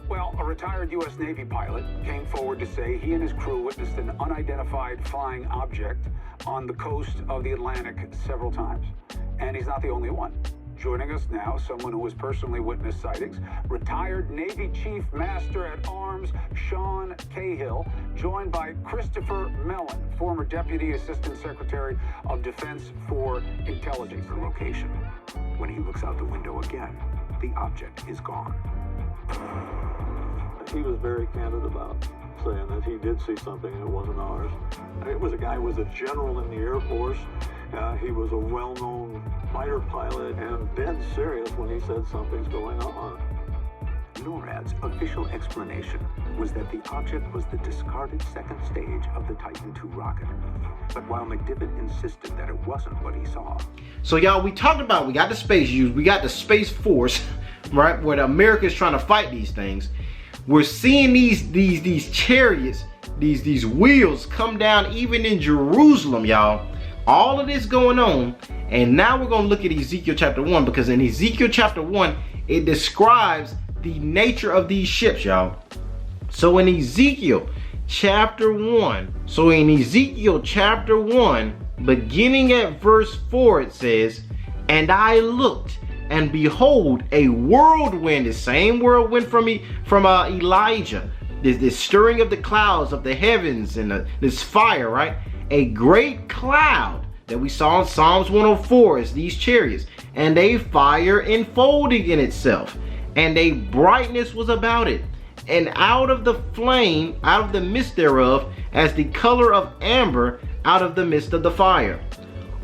Well, a retired U.S. Navy pilot came forward to say he and his crew witnessed an unidentified flying object on the coast of the Atlantic several times. And he's not the only one. Joining us now, someone who has personally witnessed sightings, retired Navy Chief Master at Arms Sean Cahill, joined by Christopher Mellon, former Deputy Assistant Secretary of Defense for Intelligence. The location. When he looks out the window again, the object is gone. He was very candid about saying that he did see something and it wasn't ours. It was a guy who was a general in the Air Force. He was a well-known fighter pilot and dead serious when he said something's going on. NORAD's official explanation was that the object was the discarded second stage of the Titan II rocket. But while McDivitt insisted that it wasn't what he saw. So y'all, we talked about, we got the space use, we got the Space Force, right, where America is trying to fight these things. We're seeing these chariots, these wheels come down even in Jerusalem, y'all. All of this going on, and now we're gonna look at Ezekiel chapter 1, because in Ezekiel chapter 1, it describes the nature of these ships, y'all. So in Ezekiel chapter 1, beginning at verse 4, it says, "And I looked, and behold, a whirlwind," the same whirlwind from Elijah, this stirring of the clouds of the heavens and this fire, right? A great cloud that we saw in Psalms 104 is these chariots, and a fire enfolding in itself, and a brightness was about it, and out of the flame, out of the midst thereof, as the color of amber out of the midst of the fire.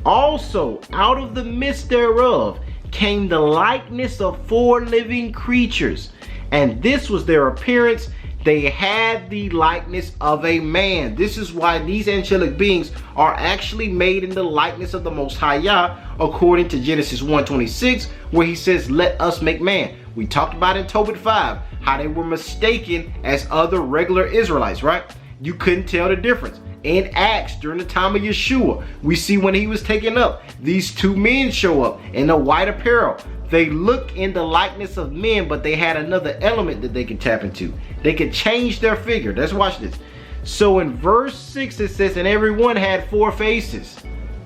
Also out of the midst thereof came the likeness of 4 living creatures, and this was their appearance. They had the likeness of a man. This is why these angelic beings are actually made in the likeness of the Most High Yah, according to Genesis 1:26, where he says, let us make man. We talked about in Tobit 5, how they were mistaken as other regular Israelites, right? You couldn't tell the difference. In Acts, during the time of Yeshua, we see when he was taken up, these two men show up in the white apparel. They look in the likeness of men, but they had another element that they can tap into. They could change their figure. Let's watch this. So in verse 6 it says, and everyone had 4 faces.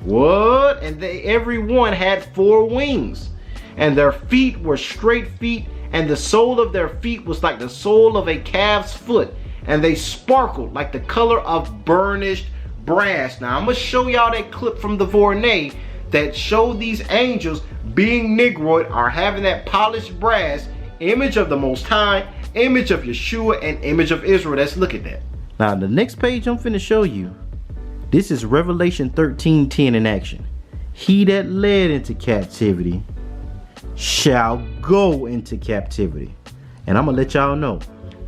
What? And everyone had 4 wings. And their feet were straight feet, and the sole of their feet was like the sole of a calf's foot. And they sparkled like the color of burnished brass. Now I'm going to show y'all that clip from the Vornay that showed these angels being Negroid, are having that polished brass, image of the Most High, image of Yeshua, and image of Israel. Let's look at that. Now the next page I'm finna show you, this is Revelation 13:10 in action. He that led into captivity shall go into captivity. And I'm gonna let y'all know,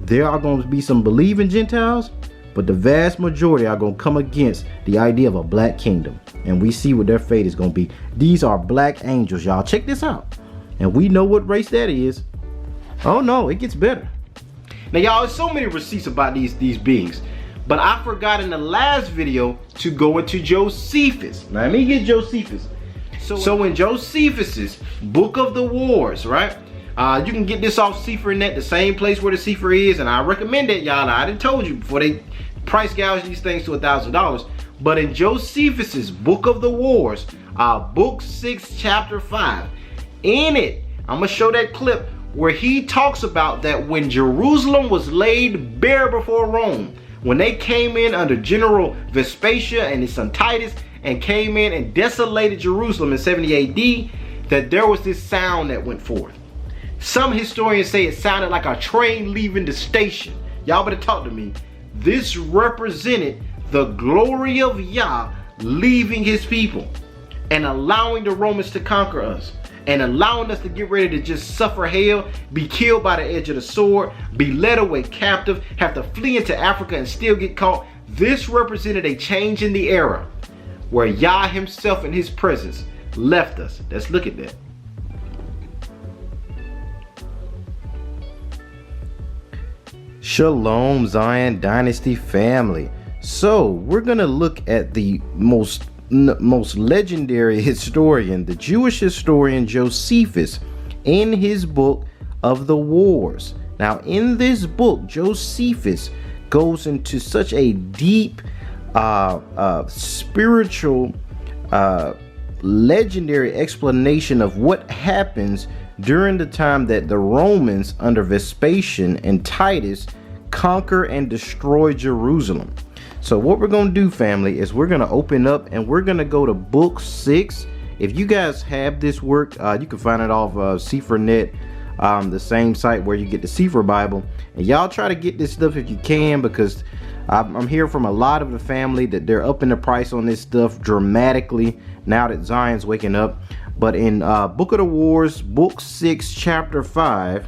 there are going to be some believing Gentiles, but the vast majority are going to come against the idea of a black kingdom. And we see what their fate is going to be. These are black angels, y'all. Check this out. And we know what race that is. Oh no, it gets better. Now y'all, there's so many receipts about these beings. But I forgot in the last video to go into Josephus. Now let me get Josephus. So in Josephus's Book of the Wars, right? You can get this off Sefer.net, the same place where the Sefer is, and I recommend it, y'all. I done told you before they price gouge these things to $1,000. But in Josephus's Book of the Wars, Book 6, Chapter 5, in it, I'm gonna show that clip where he talks about that when Jerusalem was laid bare before Rome, when they came in under General Vespasian and his son Titus, and came in and desolated Jerusalem in 70 AD, that there was this sound that went forth. Some historians say it sounded like a train leaving the station. Y'all better talk to me. This represented the glory of Yah leaving his people and allowing the Romans to conquer us and allowing us to get ready to just suffer hell, be killed by the edge of the sword, be led away captive, have to flee into Africa and still get caught. This represented a change in the era where Yah himself in his presence left us. Let's look at that. Shalom Zion Dynasty family. So we're gonna look at the most legendary historian, the Jewish historian Josephus, in his book of the Wars. Now in this book, Josephus goes into such a deep spiritual legendary explanation of what happens during the time that the Romans under Vespasian and Titus conquer and destroy Jerusalem. So what we're going to do, family, is we're going to open up and we're going to go to Book 6. If you guys have this work, you can find it off Sefer.net, the same site where you get the Sefer Bible. And y'all try to get this stuff if you can, because I'm hearing from a lot of the family that they're upping the price on this stuff dramatically now that Zion's waking up. But in Book of the Wars, Book 6, Chapter 5,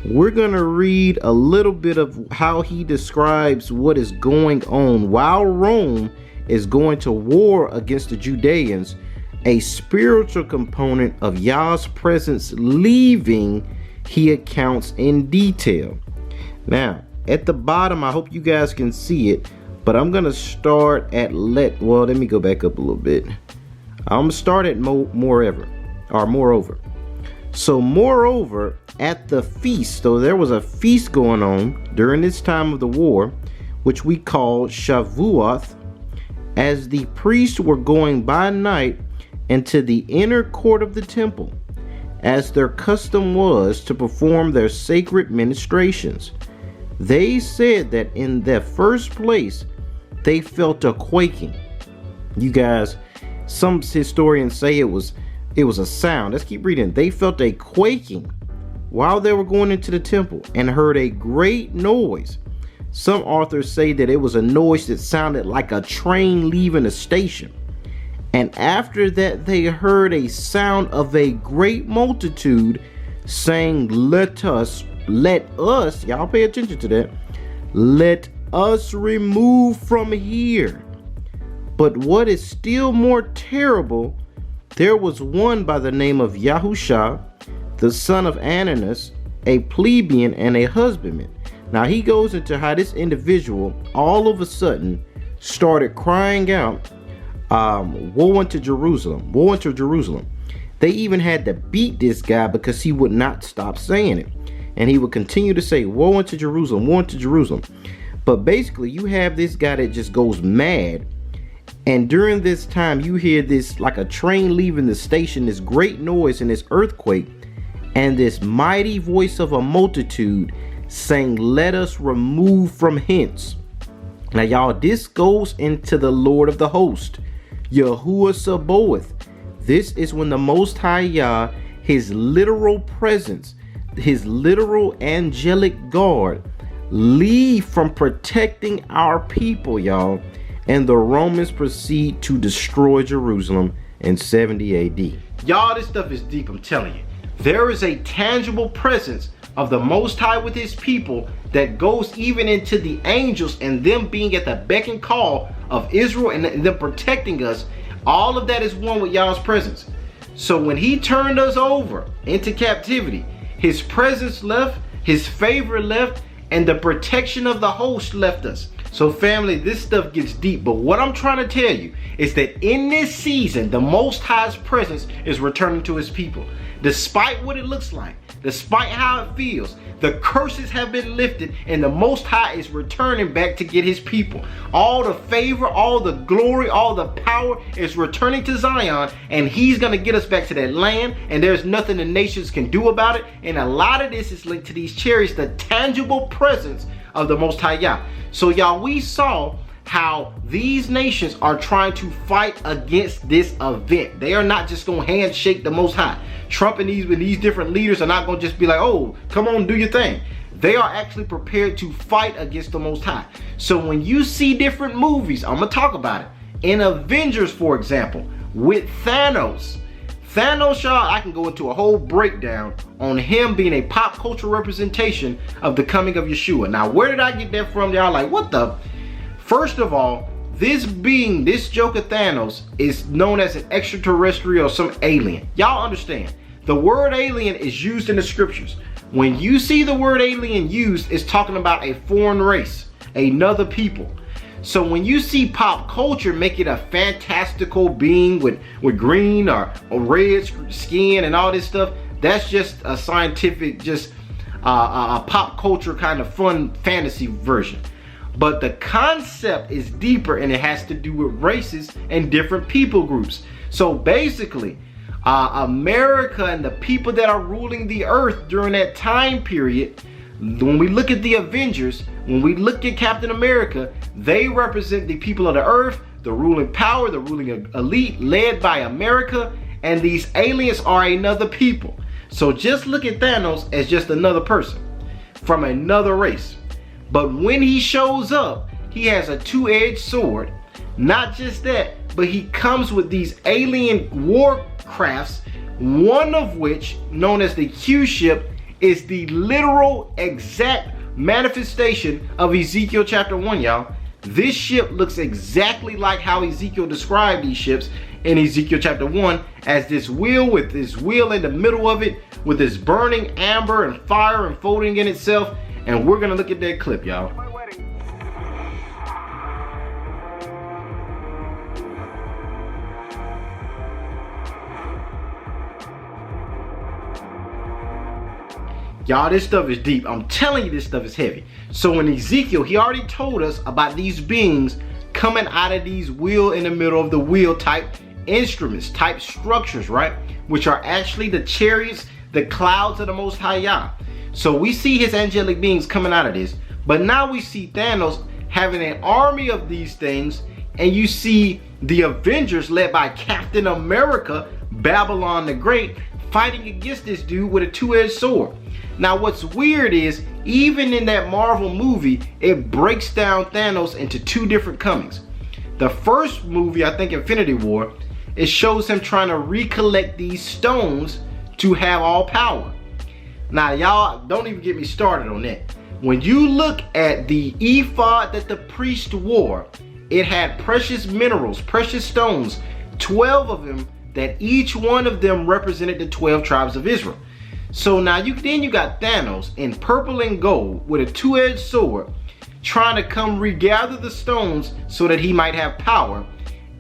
we're going to read a little bit of how he describes what is going on while Rome is going to war against the Judeans, a spiritual component of Yah's presence leaving, he accounts in detail. Now, at the bottom, I hope you guys can see it, but I'm going to start at let me go back up a little bit. I'm going to start at moreover. So moreover, at the feast, so there was a feast going on during this time of the war, which we call Shavuoth, as the priests were going by night into the inner court of the temple, as their custom was to perform their sacred ministrations. They said that in the first place, they felt a quaking. You guys, some historians say it was a sound. Let's keep reading. They felt a quaking while they were going into the temple and heard a great noise. Some authors say that it was a noise that sounded like a train leaving a station. And after that, they heard a sound of a great multitude saying, "Let us let us, y'all pay attention to that, let us remove from here. But what is still more terrible, there was one by the name of Yahusha, the son of Ananus, a plebeian and a husbandman. Now he goes into how this individual all of a sudden started crying out, woe unto Jerusalem, woe unto Jerusalem. They even had to beat this guy because he would not stop saying it. And he would continue to say, woe unto Jerusalem, woe unto Jerusalem. But basically you have this guy that just goes mad. And during this time you hear this, like a train leaving the station, this great noise and this earthquake, and this mighty voice of a multitude saying, let us remove from hence. Now y'all, this goes into the Lord of the host, Yahuwah Sabaoth. This is when the Most High Yah, his literal presence, his literal angelic guard, leave from protecting our people, y'all, and the Romans proceed to destroy Jerusalem in 70 AD. Y'all, this stuff is deep, I'm telling you. There is a tangible presence of the Most High with his people that goes even into the angels and them being at the beck and call of Israel and them protecting us. All of that is one with Yah's presence. So when he turned us over into captivity, his presence left, his favor left, and the protection of the host left us. So family, this stuff gets deep, but what I'm trying to tell you is that in this season, the Most High's presence is returning to his people. Despite what it looks like, despite how it feels, the curses have been lifted and the Most High is returning back to get his people. All the favor, all the glory, all the power is returning to Zion, and he's going to get us back to that land, and there's nothing the nations can do about it. And a lot of this is linked to these chariots, the tangible presence of the Most High Yah. So y'all, we saw how these nations are trying to fight against this event. They are not just going to handshake the Most High. Trump and these different leaders are not going to just be like, oh, come on, do your thing. They are actually prepared to fight against the Most High. So when you see different movies, I'm going to talk about it. In Avengers, for example, with Thanos, y'all, I can go into a whole breakdown on him being a pop culture representation of the coming of Yeshua. Now, where did I get that from? Y'all like, what the? First of all, this being, this Joker Thanos is known as an extraterrestrial or some alien. Y'all understand, the word alien is used in the scriptures. When you see the word alien used, it's talking about a foreign race, another people. So when you see pop culture make it a fantastical being with green or red skin and all this stuff, that's just a scientific, just a pop culture kind of fun fantasy version. But the concept is deeper and it has to do with races and different people groups. So basically, America and the people that are ruling the earth during that time period, when we look at the Avengers, when we look at Captain America, they represent the people of the earth, the ruling power, the ruling elite led by America, and these aliens are another people. So just look at Thanos as just another person from another race. But when he shows up, he has a two-edged sword. Not just that, but he comes with these alien war crafts, one of which, known as the Q ship, is the literal exact manifestation of Ezekiel chapter 1, y'all. This ship looks exactly like how Ezekiel described these ships in Ezekiel chapter 1, as this wheel with this wheel in the middle of it, with this burning amber and fire unfolding in itself. And we're gonna look at that clip, y'all. Y'all, this stuff is deep. I'm telling you, this stuff is heavy. So in Ezekiel, he already told us about these beings coming out of these wheel in the middle of the wheel type instruments, type structures, right? Which are actually the chariots, the clouds of the Most High Yah. So we see his angelic beings coming out of this. But now we see Thanos having an army of these things. And you see the Avengers led by Captain America, Babylon the Great, fighting against this dude with a two-edged sword. Now what's weird is, even in that Marvel movie, it breaks down Thanos into two different comings. The first movie, I think Infinity War, it shows him trying to recollect these stones to have all power. Now, y'all, don't even get me started on that. When you look at the ephod that the priest wore, it had precious minerals, precious stones, 12 of them, that each one of them represented the 12 tribes of Israel. So now you got Thanos in purple and gold with a two-edged sword trying to come regather the stones so that he might have power.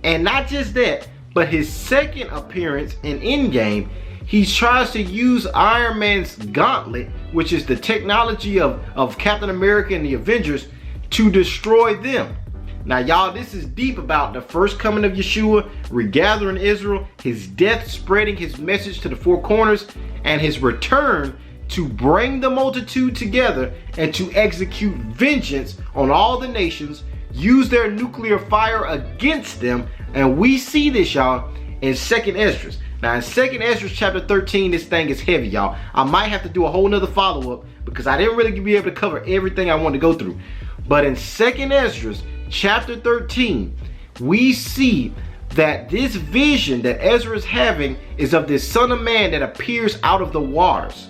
And not just that, but his second appearance in Endgame, he tries to use Iron Man's gauntlet, which is the technology of Captain America and the Avengers, to destroy them. Now, y'all, this is deep about the first coming of Yeshua, regathering Israel, his death spreading his message to the four corners, and his return to bring the multitude together and to execute vengeance on all the nations, use their nuclear fire against them. And we see this, y'all, in 2nd Esdras. Now, in 2nd Esdras chapter 13, this thing is heavy, y'all. I might have to do a whole nother follow-up because I didn't really be able to cover everything I wanted to go through. But in 2nd Esdras chapter 13, we see that this vision that Ezra is having is of this Son of Man that appears out of the waters.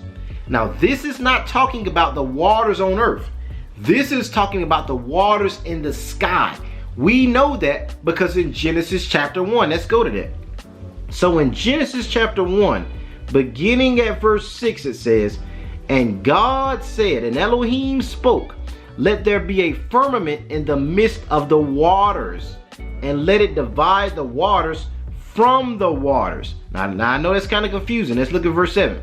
Now, this is not talking about the waters on earth. This is talking about the waters in the sky. We know that because in Genesis chapter 1, let's go to that. So in Genesis chapter 1, beginning at verse 6, it says, "And God said, and Elohim spoke, let there be a firmament in the midst of the waters, and let it divide the waters from the waters." Now I know that's kind of confusing. Let's look at verse 7.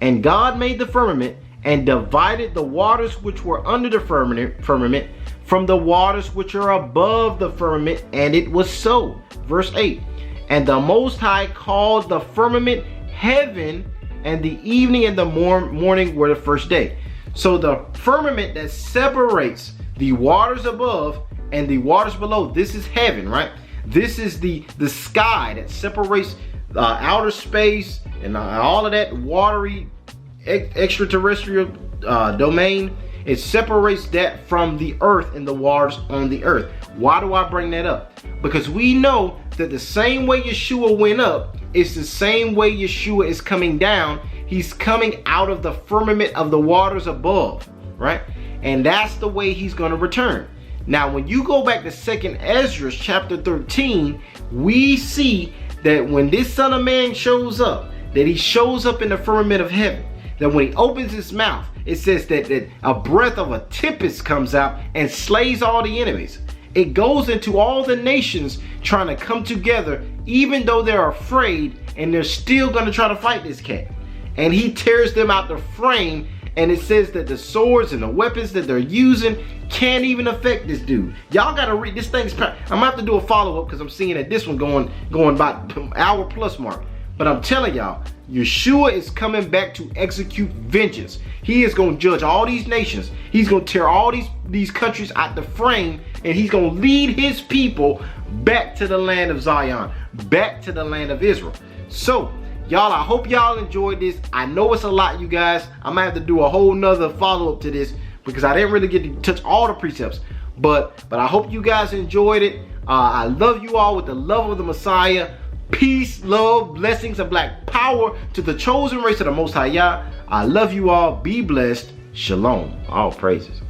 "And God made the firmament and divided the waters which were under the firmament from the waters which are above the firmament, and it was so." Verse 8. "And the Most High called the firmament heaven, and the evening and the morning were the first day." So the firmament that separates the waters above and the waters below, this is heaven, right? This is the sky that separates outer space and all of that watery extraterrestrial domain. It separates that from the earth and the waters on the earth. Why do I bring that up? Because we know that the same way Yeshua went up is the same way Yeshua is coming down. He's coming out of the firmament of the waters above, right? And that's the way he's going to return. Now, when you go back to 2nd Esdras chapter 13, we see that when this Son of Man shows up, that he shows up in the firmament of heaven, that when he opens his mouth, it says that a breath of a tempest comes out and slays all the enemies. It goes into all the nations trying to come together, even though they're afraid, and they're still going to try to fight this cat. And he tears them out the frame, and it says that the swords and the weapons that they're using can't even affect this dude. Y'all gotta read this thing's. I'm gonna have to do a follow-up because I'm seeing that this one going about hour plus mark. But I'm telling y'all, Yeshua is coming back to execute vengeance. He is going to judge all these nations. He's going to tear all these countries out the frame, and he's going to lead his people back to the land of Zion, back to the land of Israel. So, y'all, I hope y'all enjoyed this. I know it's a lot, you guys. I might have to do a whole nother follow-up to this because I didn't really get to touch all the precepts. But I hope you guys enjoyed it. I love you all with the love of the Messiah. Peace, love, blessings, and black power to the chosen race of the Most High Yah. I love you all. Be blessed. Shalom. All praises.